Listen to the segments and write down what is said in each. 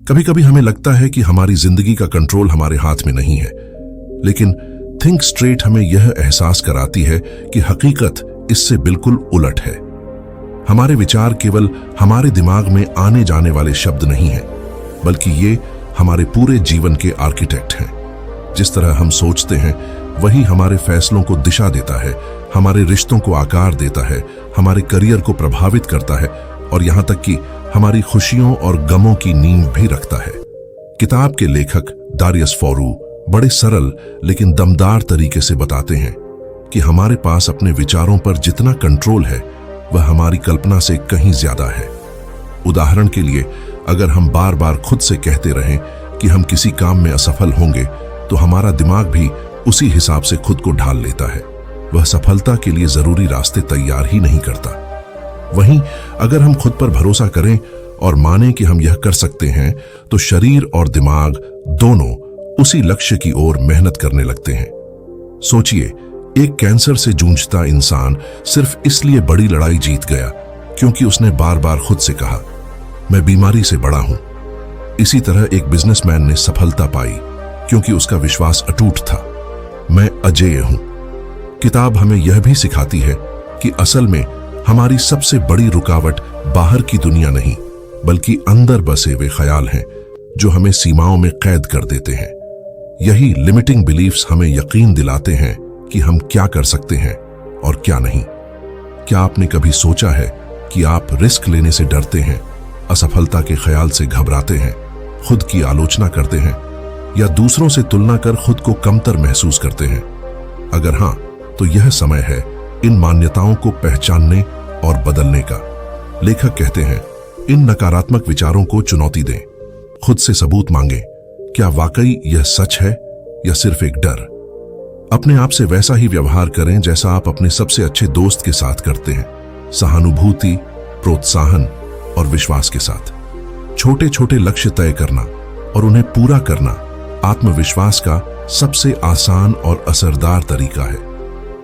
कभी कभी हमें लगता है कि हमारी जिंदगी का कंट्रोल हमारे हाथ में नहीं है, लेकिन थिंक स्ट्रेट हमें यह एहसास कराती है कि हकीकत इससे बिल्कुल उलट है। हमारे विचार केवल हमारे दिमाग में आने जाने वाले शब्द नहीं हैं, बल्कि ये हमारे पूरे जीवन के आर्किटेक्ट हैं। जिस तरह हम सोचते हैं वही हमारे फैसलों को दिशा देता है, हमारे रिश्तों को आकार देता है, हमारे करियर को प्रभावित करता है और यहां तक कि हमारी खुशियों और गमों की नींव भी रखता है। किताब के लेखक डारियस फोरू बड़े सरल लेकिन दमदार तरीके से बताते हैं कि हमारे पास अपने विचारों पर जितना कंट्रोल है वह हमारी कल्पना से कहीं ज्यादा है। उदाहरण के लिए, अगर हम बार बार खुद से कहते रहें कि हम किसी काम में असफल होंगे, तो हमारा दिमाग भी उसी हिसाब से खुद को ढाल लेता है। वह सफलता के लिए जरूरी रास्ते तैयार ही नहीं करता। वहीं अगर हम खुद पर भरोसा करें और माने कि हम यह कर सकते हैं, तो शरीर और दिमाग दोनों उसी लक्ष्य की ओर मेहनत करने लगते हैं। सोचिए, एक कैंसर से जूझता इंसान सिर्फ इसलिए बड़ी लड़ाई जीत गया क्योंकि उसने बार बार खुद से कहा, मैं बीमारी से बड़ा हूं। इसी तरह एक बिजनेसमैन ने सफलता पाई क्योंकि उसका विश्वास अटूट था, मैं अजेय हूं। किताब हमें यह भी सिखाती है कि असल में हमारी सबसे बड़ी रुकावट बाहर की दुनिया नहीं, बल्कि अंदर बसे वे ख्याल हैं जो हमें सीमाओं में कैद कर देते हैं। यही लिमिटिंग बिलीफ्स हमें यकीन दिलाते हैं कि हम क्या कर सकते हैं और क्या नहीं। क्या आपने कभी सोचा है कि आप रिस्क लेने से डरते हैं, असफलता के ख्याल से घबराते हैं, खुद की आलोचना करते हैं या दूसरों से तुलना कर खुद को कमतर महसूस करते हैं? अगर हां, तो यह समय है इन मान्यताओं को पहचानने और बदलने का। लेखक कहते हैं, इन नकारात्मक विचारों को चुनौती दें, खुद से सबूत मांगें, क्या वाकई यह सच है या सिर्फ एक डर? अपने आप से वैसा ही व्यवहार करें जैसा आप अपने सबसे अच्छे दोस्त के साथ करते हैं, सहानुभूति, प्रोत्साहन और विश्वास के साथ। छोटे छोटे लक्ष्य तय करना और उन्हें पूरा करना आत्मविश्वास का सबसे आसान और असरदार तरीका है।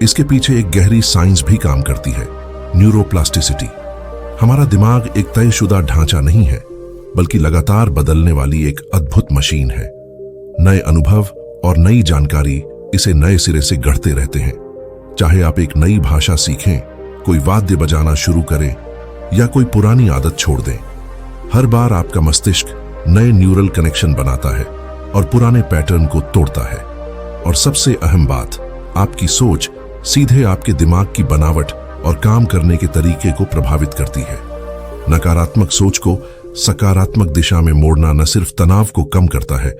इसके पीछे एक गहरी साइंस भी काम करती है, न्यूरोप्लास्टिसिटी। हमारा दिमाग एक तयशुदा ढांचा नहीं है, बल्कि लगातार बदलने वाली एक अद्भुत मशीन है। नए अनुभव और नई जानकारी इसे नए सिरे से गढ़ते रहते हैं। चाहे आप एक नई भाषा सीखें, कोई वाद्य बजाना शुरू करें या कोई पुरानी आदत छोड़ दें, हर बार आपका मस्तिष्क नए न्यूरल कनेक्शन बनाता है और पुराने पैटर्न को तोड़ता है। और सबसे अहम बात, आपकी सोच सीधे आपके दिमाग की बनावट और काम करने के तरीके को प्रभावित करती है। नकारात्मक सोच को सकारात्मक दिशा में मोड़ना न सिर्फ तनाव को कम करता है,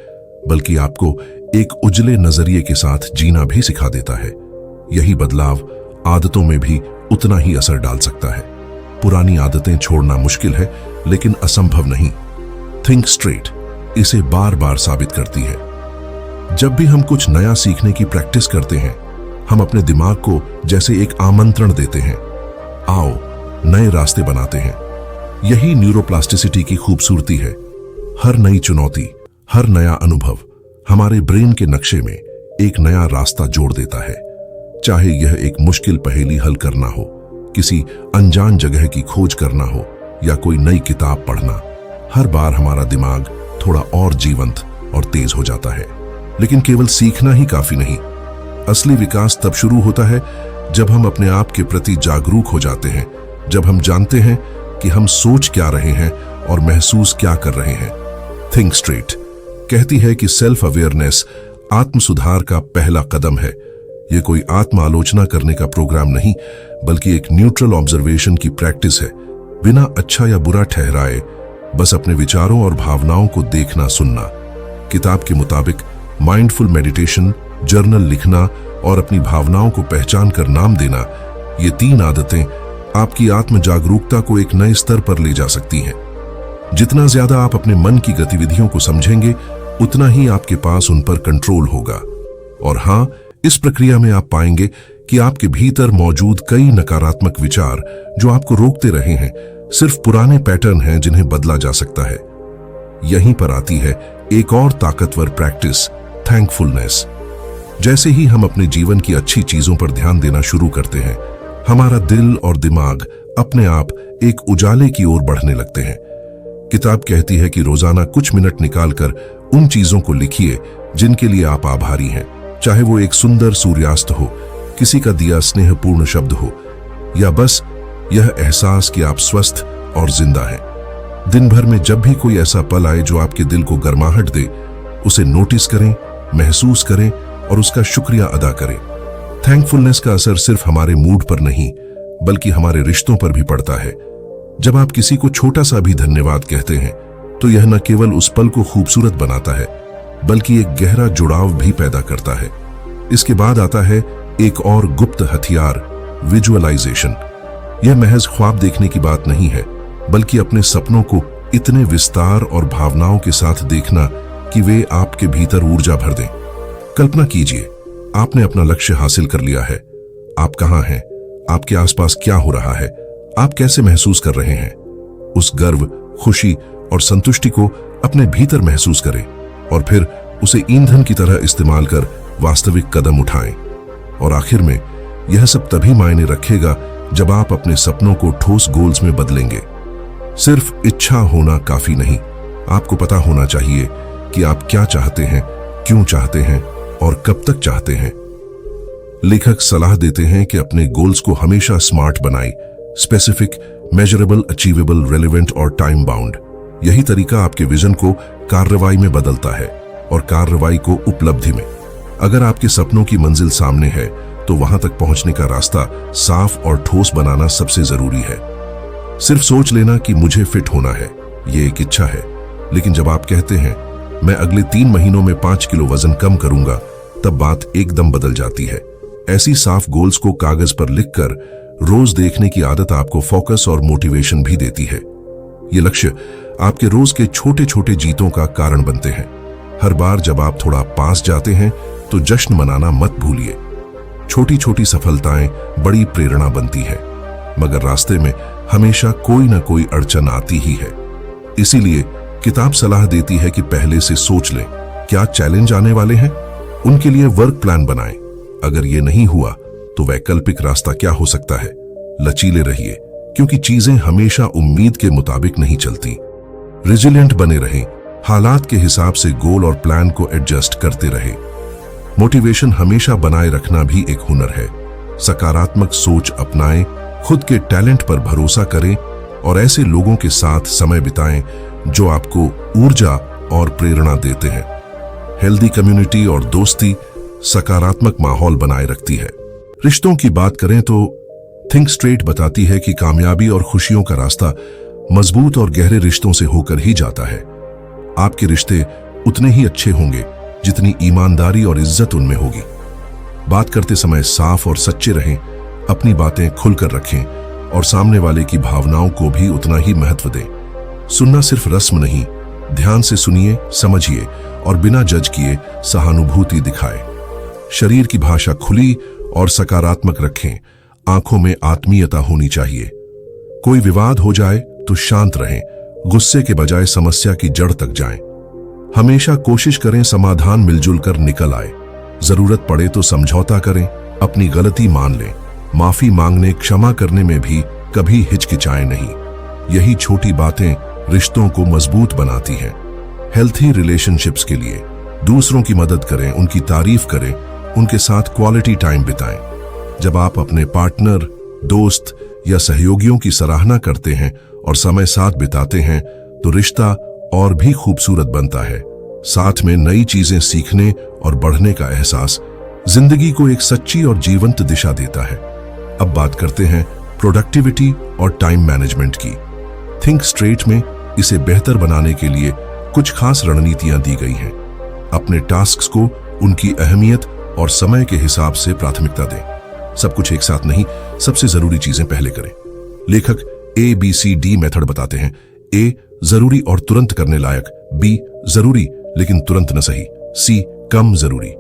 बल्कि आपको एक उजले नजरिए के साथ जीना भी सिखा देता है। यही बदलाव आदतों में भी उतना ही असर डाल सकता है। पुरानी आदतें छोड़ना मुश्किल है, लेकिन असंभव नहीं। थिंक स्ट्रेट इसे बार बार साबित करती है। जब भी हम कुछ नया सीखने की प्रैक्टिस करते हैं, हम अपने दिमाग को जैसे एक आमंत्रण देते हैं, आओ नए रास्ते बनाते हैं। यही न्यूरोप्लास्टिसिटी की खूबसूरती है। हर नई चुनौती, हर नया अनुभव हमारे ब्रेन के नक्शे में एक नया रास्ता जोड़ देता है। चाहे यह एक मुश्किल पहेली हल करना हो, किसी अनजान जगह की खोज करना हो या कोई नई किताब पढ़ना, हर बार हमारा दिमाग थोड़ा और जीवंत और तेज हो जाता है। लेकिन केवल सीखना ही काफी नहीं। असली विकास तब शुरू होता है जब हम अपने आप के प्रति जागरूक हो जाते हैं, जब हम जानते हैं कि हम सोच क्या रहे हैं और महसूस क्या कर रहे हैं। थिंक स्ट्रेट कहती है कि सेल्फ अवेयरनेस आत्म सुधार का पहला कदम है। यह कोई आत्म आलोचना करने का प्रोग्राम नहीं, बल्कि एक न्यूट्रल ऑब्जर्वेशन की प्रैक्टिस है। बिना अच्छा या बुरा ठहराए बस अपने विचारों और भावनाओं को देखना सुनना। किताब के मुताबिक माइंडफुल मेडिटेशन, जर्नल लिखना और अपनी भावनाओं को पहचान कर नाम देना, ये 3 आदतें आपकी आत्म जागरूकता को एक नए स्तर पर ले जा सकती हैं। जितना ज्यादा आप अपने मन की गतिविधियों को समझेंगे, उतना ही आपके पास उन पर कंट्रोल होगा। और हां, इस प्रक्रिया में आप पाएंगे कि आपके भीतर मौजूद कई नकारात्मक विचार जो आपको रोकते रहे हैं, सिर्फ पुराने पैटर्न हैं जिन्हें बदला जा सकता है। यहीं पर आती है एक और ताकतवर प्रैक्टिस, थैंकफुलनेस। जैसे ही हम अपने जीवन की अच्छी चीजों पर ध्यान देना शुरू करते हैं, हमारा दिल और दिमाग अपने आप एक उजाले की ओर बढ़ने लगते हैं। किताब कहती है कि रोजाना कुछ मिनट निकालकर उन चीजों को लिखिए जिनके लिए आप आभारी हैं, चाहे वो एक सुंदर सूर्यास्त हो, किसी का दिया स्नेहपूर्ण शब्द हो, या बस यह एहसास कि आप स्वस्थ और जिंदा हैं। दिन भर में जब भी कोई ऐसा पल आए जो आपके दिल को गर्माहट दे, उसे नोटिस करें, महसूस करें और उसका शुक्रिया अदा करें। थैंकफुलनेस का असर सिर्फ हमारे मूड पर नहीं बल्कि हमारे रिश्तों पर भी पड़ता है। जब आप किसी को छोटा सा भी धन्यवाद कहते हैं तो यह न केवल उस पल को खूबसूरत बनाता है बल्कि एक गहरा जुड़ाव भी पैदा करता है। इसके बाद आता है एक और गुप्त हथियार, विजुअलाइजेशन। यह महज ख्वाब देखने की बात नहीं है बल्कि अपने सपनों को इतने विस्तार और भावनाओं के साथ देखना कि वे आपके भीतर ऊर्जा भर दें। कल्पना कीजिए, आपने अपना लक्ष्य हासिल कर लिया है। आप कहां हैं, आपके आसपास क्या हो रहा है, आप कैसे महसूस कर रहे हैं। उस गर्व, खुशी और संतुष्टि को अपने भीतर महसूस करें और फिर उसे ईंधन की तरह इस्तेमाल कर वास्तविक कदम उठाएं। और आखिर में यह सब तभी मायने रखेगा जब आप अपने सपनों को ठोस गोल्स में बदलेंगे। सिर्फ इच्छा होना काफी नहीं, आपको पता होना चाहिए कि आप क्या चाहते हैं, क्यों चाहते हैं और कब तक चाहते हैं। लेखक सलाह देते हैं कि अपने गोल्स को हमेशा स्मार्ट बनाएं, स्पेसिफिक, मेजरेबल, अचीवेबल, रेलेवेंट और टाइम बाउंड। यही तरीका आपके विजन को कार्रवाई में बदलता है और कार्रवाई को उपलब्धि में। अगर आपके सपनों की मंजिल सामने है तो वहां तक पहुंचने का रास्ता साफ और ठोस बनाना सबसे जरूरी है। सिर्फ सोच लेना कि मुझे फिट होना है, ये एक इच्छा है, लेकिन जब आप कहते हैं मैं अगले 3 महीनों में 5 किलो वजन कम करूंगा, तब बात एकदम बदल जाती है। ऐसी साफ गोल्स को कागज पर लिखकर रोज देखने की आदत आपको फोकस और मोटिवेशन भी देती है। ये लक्ष्य आपके रोज के छोटे छोटे जीतों का कारण बनते हैं। हर बार जब आप थोड़ा पास जाते हैं तो जश्न मनाना मत भूलिए। छोटी छोटी सफलताएं बड़ी प्रेरणा बनती है, मगर रास्ते में हमेशा कोई ना कोई अड़चन आती ही है। इसीलिए किताब सलाह देती है कि पहले से सोच लें क्या चैलेंज आने वाले हैं, उनके लिए वर्क प्लान बनाएं। अगर ये नहीं हुआ तो वैकल्पिक रास्ता क्या हो सकता है। लचीले रहिए, क्योंकि चीजें हमेशा उम्मीद के मुताबिक नहीं चलती। रेजिलिएंट बने रहें, हालात के हिसाब से गोल और प्लान को एडजस्ट करते रहें। मोटिवेशन हमेशा बनाए रखना भी एक हुनर है। सकारात्मक सोच अपनाएं, खुद के टैलेंट पर भरोसा करें और ऐसे लोगों के साथ समय बिताएं जो आपको ऊर्जा और प्रेरणा देते हैं। हेल्दी कम्युनिटी और दोस्ती सकारात्मक माहौल बनाए रखती है। रिश्तों की बात करें तो थिंक स्ट्रेट बताती है कि कामयाबी और खुशियों का रास्ता मजबूत और गहरे रिश्तों से होकर ही जाता है। आपके रिश्ते उतने ही अच्छे होंगे जितनी ईमानदारी और इज्जत उनमें होगी। बात करते समय साफ और सच्चे रहें, अपनी बातें खुलकर रखें और सामने वाले की भावनाओं को भी उतना ही महत्व दें। सुनना सिर्फ रस्म नहीं, ध्यान से सुनिए, समझिए और बिना जज किए सहानुभूति दिखाएं। शरीर की भाषा खुली और सकारात्मक रखें, आंखों में आत्मीयता होनी चाहिए। कोई विवाद हो जाए तो शांत रहें, गुस्से के बजाय समस्या की जड़ तक जाएं। हमेशा कोशिश करें समाधान मिलजुल कर निकल आए। जरूरत पड़े तो समझौता करें, अपनी गलती मान लें। माफी मांगने, क्षमा करने में भी कभी हिचकिचाएं नहीं। यही छोटी बातें रिश्तों को मजबूत बनाती हैं। हेल्थी रिलेशनशिप्स के लिए दूसरों की मदद करें, उनकी तारीफ करें, उनके साथ क्वालिटी टाइम बिताएं। जब आप अपने पार्टनर, दोस्त या सहयोगियों की सराहना करते हैं और समय साथ बिताते हैं तो रिश्ता और भी खूबसूरत बनता है। साथ में नई चीजें सीखने और बढ़ने का एहसास जिंदगी को एक सच्ची और जीवंत दिशा देता है। अब बात करते हैं प्रोडक्टिविटी और टाइम मैनेजमेंट की। थिंक स्ट्रेट में इसे बेहतर बनाने के लिए कुछ खास रणनीतियां दी गई हैं। अपने टास्क्स को उनकी अहमियत और समय के हिसाब से प्राथमिकता दें। सब कुछ एक साथ नहीं, सबसे जरूरी चीजें पहले करें। लेखक ABCD मेथड बताते हैं। A जरूरी और तुरंत करने लायक, B जरूरी लेकिन तुरंत न सही, C कम जरूरी,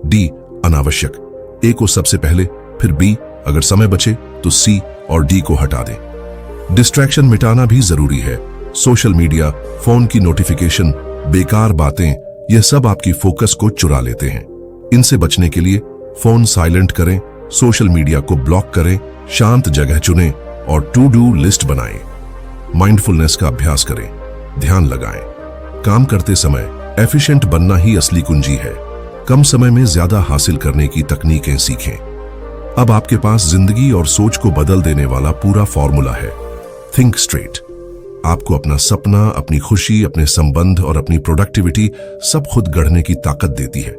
D अनावश्यक। A को सबसे पहले, फिर B, अगर समय बचे तो C और D को हटा दें। डिस्ट्रैक्शन मिटाना भी जरूरी है। सोशल मीडिया, फोन की नोटिफिकेशन, बेकार बातें, यह सब आपकी फोकस को चुरा लेते हैं। इनसे बचने के लिए फोन साइलेंट करें, सोशल मीडिया को ब्लॉक करें, शांत जगह चुनें और टू डू लिस्ट बनाएं। माइंडफुलनेस का अभ्यास करें। ध्यान लगाएं। काम करते समय एफिशिएंट बनना ही असली कुंजी है। कम समय में ज्यादा हासिल करने की तकनीकें सीखें। अब आपके पास जिंदगी और सोच को बदल देने वाला पूरा फॉर्मूला है। थिंक स्ट्रेट आपको अपना सपना, अपनी खुशी, अपने संबंध और अपनी प्रोडक्टिविटी सब खुद गढ़ने की ताकत देती है।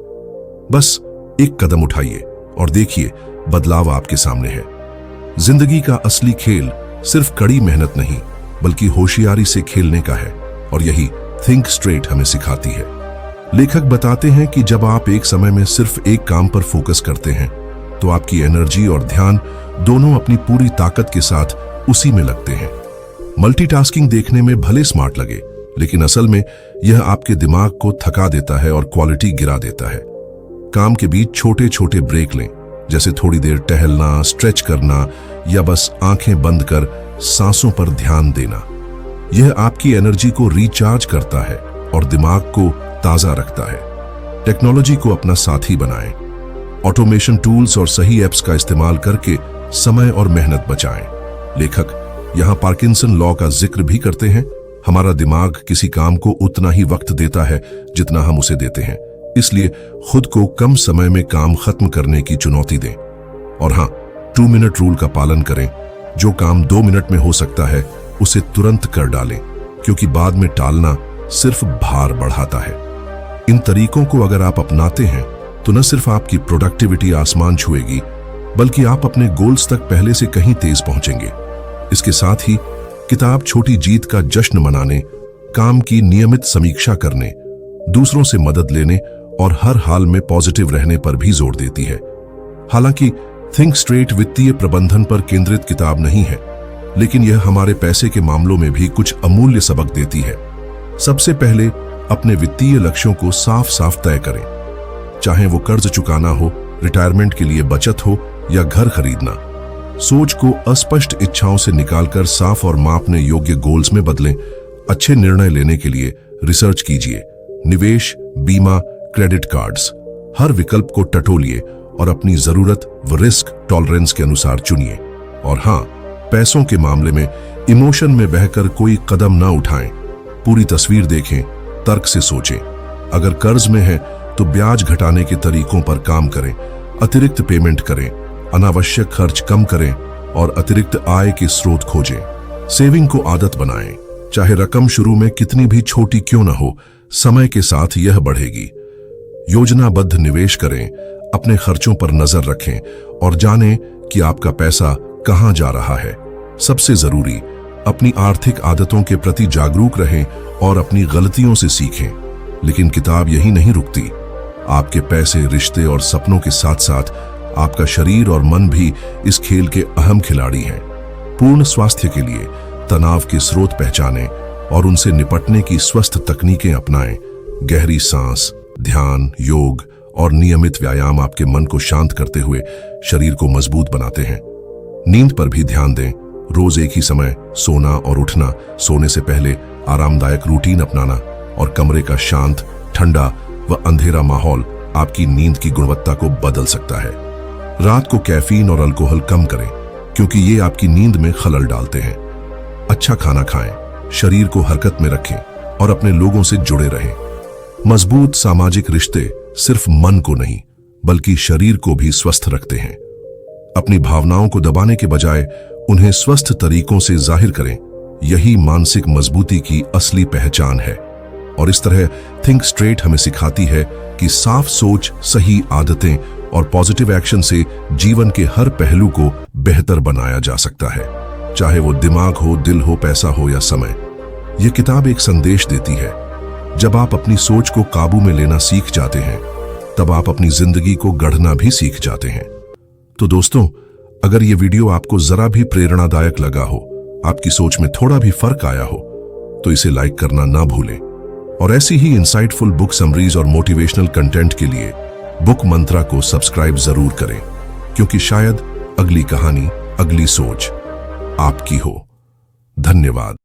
बस एक कदम उठाइए और देखिए बदलाव आपके सामने है। जिंदगी का असली खेल सिर्फ कड़ी मेहनत नहीं बल्कि होशियारी से खेलने का है, और यही थिंक स्ट्रेट हमें सिखाती है। लेखक बताते हैं कि जब आप एक समय में सिर्फ एक काम पर फोकस करते हैं तो आपकी एनर्जी और ध्यान दोनों अपनी पूरी ताकत के साथ उसी में लगते हैं। मल्टीटास्किंग देखने में भले स्मार्ट लगे, लेकिन असल में यह आपके दिमाग को थका देता है और क्वालिटी गिरा देता है। काम के बीच छोटे छोटे ब्रेक लें, जैसे थोड़ी देर टहलना, स्ट्रेच करना या बस आंखें बंद कर सांसों पर ध्यान देना। यह आपकी एनर्जी को रिचार्ज करता है और दिमाग को ताजा रखता है। टेक्नोलॉजी को अपना साथी बनाएं। ऑटोमेशन टूल्स और सही ऐप्स का इस्तेमाल करके समय और मेहनत बचाएं। लेखक यहां पार्किंसन लॉ का जिक्र भी करते हैं। हमारा दिमाग किसी काम को उतना ही वक्त देता है जितना हम उसे देते हैं, इसलिए खुद को कम समय में काम खत्म करने की चुनौती दें। और हां, 2 मिनट रूल का पालन करें। जो काम 2 मिनट में हो सकता है उसे तुरंत कर डालें, क्योंकि बाद में टालना सिर्फ भार बढ़ाता है। इन तरीकों को अगर आप अपनाते हैं तो न सिर्फ आपकी प्रोडक्टिविटी आसमान छुएगी, बल्कि आप अपने गोल्स तक पहले से कहीं तेज पहुंचेंगे। इसके साथ ही किताब छोटी जीत का जश्न मनाने, काम की नियमित समीक्षा करने, दूसरों से मदद लेने और हर हाल में पॉजिटिव रहने पर भी जोर देती है। हालांकि थिंक स्ट्रेट वित्तीय प्रबंधन पर केंद्रित किताब नहीं है, लेकिन यह हमारे पैसे के मामलों में भी कुछ अमूल्य सबक देती है। सबसे पहले अपने वित्तीय लक्ष्यों को साफ साफ तय करें, चाहे वो कर्ज चुकाना हो, रिटायरमेंट के लिए बचत हो या घर खरीदना। सोच को अस्पष्ट इच्छाओं से निकालकर साफ और मापने योग्य गोल्स में बदलें। अच्छे निर्णय लेने के लिए रिसर्च कीजिए। निवेश, बीमा, क्रेडिट कार्ड्स, हर विकल्प को टटोलिए और अपनी जरूरत व रिस्क टॉलरेंस के अनुसार चुनिए। और हां, पैसों के मामले में इमोशन में बहकर कोई कदम ना उठाएं। पूरी तस्वीर देखें, तर्क से सोचें। अगर कर्ज में है तो ब्याज घटाने के तरीकों पर काम करें, अतिरिक्त पेमेंट करें, अनावश्यक खर्च कम करें और अतिरिक्त आय के स्रोत खोजें। सेविंग को आदत बनाएं, चाहे रकम शुरू में कितनी भी छोटी क्यों न हो, समय के साथ यह बढ़ेगी। योजनाबद्ध निवेश करें, अपने खर्चों पर नजर रखें और जानें कि आपका पैसा कहां जा रहा है। सबसे जरूरी, अपनी आर्थिक आदतों के प्रति जागरूक रहें और अपनी गलतियों से सीखें। लेकिन किताब यही नहीं रुकती। आपके पैसे, रिश्ते और सपनों के साथ साथ आपका शरीर और मन भी इस खेल के अहम खिलाड़ी हैं। पूर्ण स्वास्थ्य के लिए तनाव के स्रोत पहचानें और उनसे निपटने की स्वस्थ तकनीकें अपनाएं। गहरी सांस, ध्यान, योग और नियमित व्यायाम आपके मन को शांत करते हुए शरीर को मजबूत बनाते हैं। नींद पर भी ध्यान दें। रोज एक ही समय सोना और उठना, सोने से पहले आरामदायक रूटीन अपनाना और कमरे का शांत, ठंडा व अंधेरा माहौल आपकी नींद की गुणवत्ता को बदल सकता है। रात को कैफीन और अल्कोहल कम करें, क्योंकि ये आपकी नींद में खलल डालते हैं। अच्छा खाना खाएं, शरीर को हरकत में रखें और अपने लोगों से जुड़े रहें। मजबूत सामाजिक रिश्ते सिर्फ मन को नहीं बल्कि शरीर को भी स्वस्थ रखते हैं। अपनी भावनाओं को दबाने के बजाय उन्हें स्वस्थ तरीकों से जाहिर करें। यही मानसिक मजबूती की असली पहचान है। और इस तरह थिंक स्ट्रेट हमें सिखाती है कि साफ सोच, सही आदतें और पॉजिटिव एक्शन से जीवन के हर पहलू को बेहतर बनाया जा सकता है, चाहे वो दिमाग हो, दिल हो, पैसा हो या समय। यह किताब एक संदेश देती है, जब आप अपनी सोच को काबू में लेना सीख जाते हैं तब आप अपनी जिंदगी को गढ़ना भी सीख जाते हैं। तो दोस्तों, अगर ये वीडियो आपको जरा भी प्रेरणादायक लगा हो, आपकी सोच में थोड़ा भी फर्क आया हो, तो इसे लाइक करना ना भूलें। और ऐसी ही इंसाइटफुल बुक समरीज और मोटिवेशनल कंटेंट के लिए बुक मंत्रा को सब्सक्राइब जरूर करें, क्योंकि शायद अगली कहानी, अगली सोच आपकी हो। धन्यवाद।